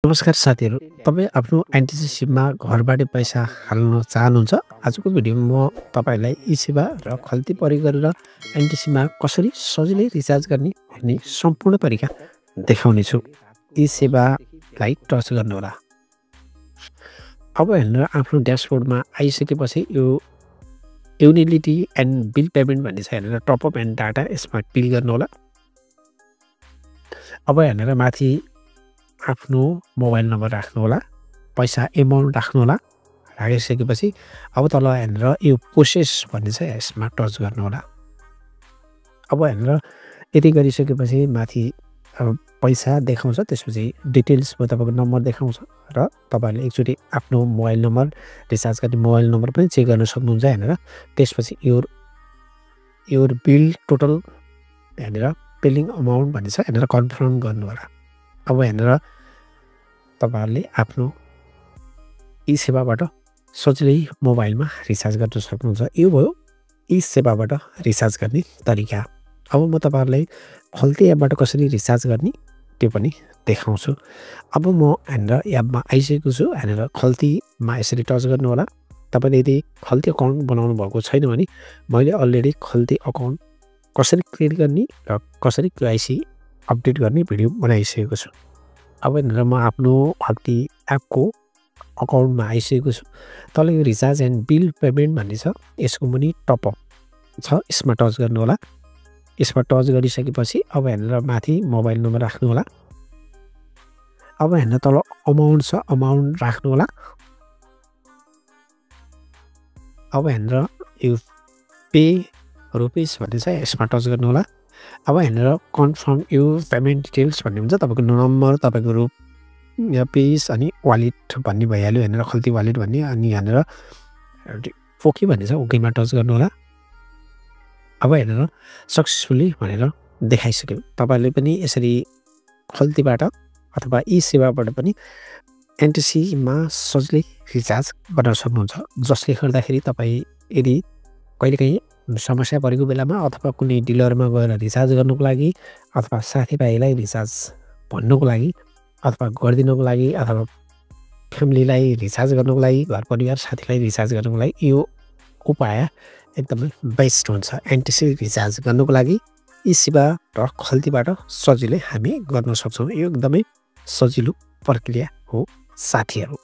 नमस्कार साथीहरू, तपाईँ आफ्नो एनटिसी सिममा घरबाटै पैसा हाल्न चाहनुहुन्छ? आजको भिडियोमा म तपाईँलाई ई-सेवा र खल्ती प्रयोग गरेर एनटिसीमा कसरी सजिलै रिचार्ज गर्ने भन्ने सम्पूर्ण तरिका देखाउनेछु। ई-सेवालाई टच गर्नुहोला। अब हेरेर आफ्नो ड्यासबोर्डमा आइसकेपछि यो युटिलिटी एन्ड बिल पेमेन्ट भन्ने छ हेरेर टपअप एन्ड डाटा यसमा क्लिक गर्नुहोला। अब हेरेर माथि आफ्नो मोबाइल नम्बर राख्नुहोला, पैसा एमाउन्ट राख्नुहोला। राखिसकेपछि अब तल हेरेर यो प्रोसेस भन्ने छ यसमा टच गर्नुहोला। अब हेरेर यति गरिसकेपछि माथि पैसा देखाउँछ, त्यसपछि डिटेल्समा तपाईँको नम्बर देखाउँछ र तपाईँहरूले एकचोटि आफ्नो मोबाइल नम्बर रिचार्ज गर्ने मोबाइल नम्बर पनि चेक गर्न सक्नुहुन्छ हेरेर। त्यसपछि योर बिल टोटल हेरेर पेलिङ अमाउन्ट भन्ने छ हेरेर कन्फर्म गर्नुहोला। अब हेरेर तपाईँहरूले आफ्नो ई-सेवाबाट सजिलै मोबाइलमा रिचार्ज गर्न सक्नुहुन्छ। यो भयो ई-सेवाबाट रिचार्ज गर्ने तरिका। अब म तपाईँहरूलाई खल्ती एपबाट कसरी रिचार्ज गर्ने त्यो पनि देखाउँछु। अब म हेरेर एपमा आइसकेको छु। हेरेर खल्तीमा यसरी टच गर्नुहोला। तपाईँले यदि खल्ती अकाउन्ट बनाउनु भएको छैन भने मैले अलरेडी खल्ती अकाउन्ट कसरी क्रिएट गर्ने र कसरी केवाइसी अपडेट गर्ने भिडियो बनाइसकेको छु। अब हेरेर म आफ्नो खल्ती एपको अकाउन्टमा आइसकेको छु। तल यो रिचार्ज एन्ड बिल पेमेन्ट भन्ने छ, यसको पनि टपअप छ, यसमा टच गर्नुहोला। यसमा टच गरिसकेपछि अब हेरेर माथि मोबाइल नम्बर राख्नुहोला। अब हेर्न तल अमाउन्ट छ, अमाउन्ट राख्नुहोला। अब हेरेर यो पे रुपिस भन्ने छ, यसमा टच गर्नुहोला। अब हेरेर कन्फर्म यो पेमेन्ट डिटेल्स भन्ने हुन्छ, तपाईँको नम्बर, तपाईँको रुपिस अनि वालेट भन्ने भइहाल्यो। हेरेर खल्ती वालेट भन्ने अनि हेरेर ओके भन्ने छ, ओकेमा टच गर्नुहोला। अब हेरेर सक्सेसफुली भनेर देखाइसक्यो। तपाईँहरूले पनि यसरी खल्तीबाट अथवा ई-सेवाबाट पनि एनटिसीमा सजिलै रिचार्ज गर्न सक्नुहुन्छ। जसले गर्दाखेरि तपाईँ यदि कहिलेकाहीँ समस्या परेको बेलामा अथवा कुनै डिलरमा गएर रिचार्ज गर्नुको लागि अथवा साथीभाइलाई रिचार्ज भन्नुको लागि अथवा गरिदिनुको लागि अथवा फ्यामिलीलाई रिचार्ज गर्नुको लागि, घर परिवार साथीलाई रिचार्ज गर्नुको लागि यो उपाय एकदमै बेस्ट हुन्छ। एनटिसी रिचार्ज गर्नुको लागि ई-सेवा र खल्तीबाट सजिलै हामी गर्न सक्छौँ। यो एकदमै सजिलो प्रक्रिया हो साथीहरू।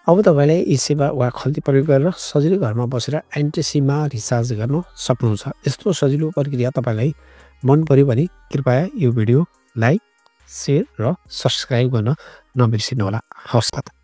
अब तपाईँले ई-सेवा वा खल्ती प्रयोग गरेर सजिलै घरमा बसेर एनटिसीमा रिचार्ज गर्न सक्नुहुन्छ। यस्तो सजिलो प्रक्रिया तपाईँलाई मन पर्यो भने कृपया यो भिडियो लाइक, सेयर र सब्सक्राइब गर्न नबिर्सिनुहोला। हवस् त।